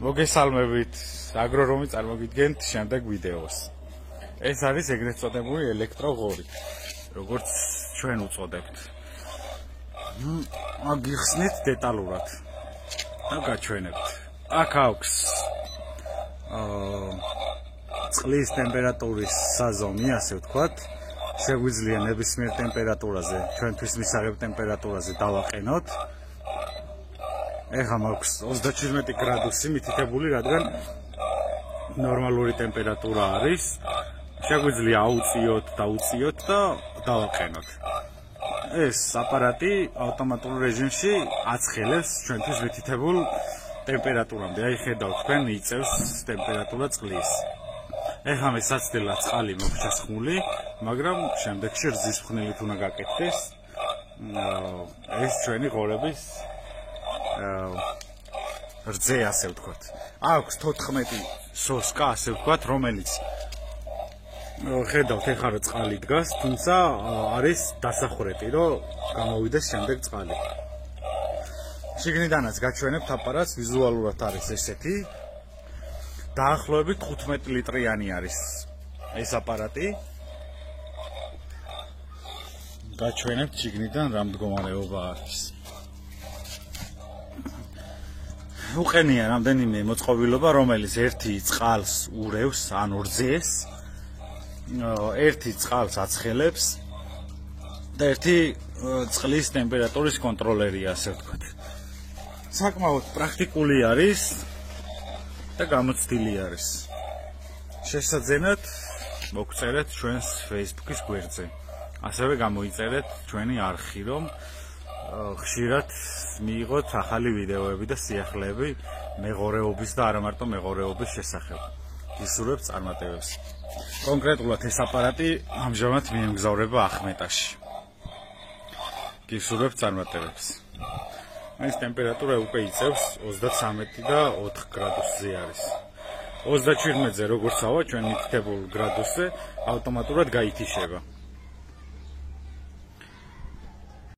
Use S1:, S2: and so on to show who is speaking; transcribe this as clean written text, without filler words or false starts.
S1: მოგესალმებით აგრორომი წარმოგიდგენთ შემდეგ ვიდეოს. ეს არის ეგრეთ წოდებული ელექტროღორი, როგორც ჩვენ უწოდებთ. აგიხსნით დეტალურად და გაჩვენებთ. აქ აქვს წყლის ტემპერატურის საზომი, ასე ვთქვათ. შეგვიძლია ნებისმიერ ტემპერატურაზე, ჩვენთვის მისაღებ ტემპერატურაზე დავაყენოთ. ეხლა მაქვს 37 გრადუსი მითითებული, რადგან ნორმალური ტემპერატურა არის. შეგვიძლია აუწიოთ და უწიოთ და დავაყენოთ. ეს აპარატი ავტომატურ რეჟიმში აცხელებს ჩვენთვის მითითებულ ტემპერატურამდე. აი ხედავთ, თქვენ იწევს ტემპერატურა წყლის. ეხლა მე საცდელად წყალი მოგვჭა სხმული, მაგრამ შემდეგში რძის მხნელით უნდა გაკეთდეს. ეს ჩვენი ღორების რძე, ასე ვთქვათ. აქვს 14 სოსკა, ასე ვთქვათ, რომელიც ხედავთ, ეხლა რა წყალი დგას, თუმცა არის დასახვრეტი, რომ გამოვიდეს შემდეგ წყალი. შიგნიდანაც გაჩვენებთ აპარატს, ვიზუალურად არის ესეთი. დაახლოებით 15 ლიტრიანი არის ეს აპარატი. გაჩვენებთ შიგნიდან რა მდგომარეობა არის. უყენია რამდენიმე მოწყობილობა, რომელიც ერთი წყალს ურევს, ანუ რძეს, ერთი წყალს აცხელებს და ერთი წყლის ტემპერატურის კონტროლერია, ასე ვთქვათ. საკმაოდ პრაქტიკული არის და გამოცდილი არის. შესაძენად მოგწერეთ ჩვენს Facebook-ის გვერდზე. ასევე გამოიწერეთ ჩვენი არხი, რომ ხშირად მიიღოთ ახალი ვიდეოები და სიახლეები მეღორეობის და არა მარტო მეღორეობის შესახებ. გისურვებთ წარმატებებს. კონკრეტულად ეს აპარატი ამჟამად მიემგზავრება ახმეტაში. გისურვებთ წარმატებებს. ეს ტემპერატურა უკვე იწევს 33 და 4 გრადუსზე არის. 37-ზე როგორც ავა ჩვენ მითითებულ გრადუსზე ავტომატურად გაითიშება.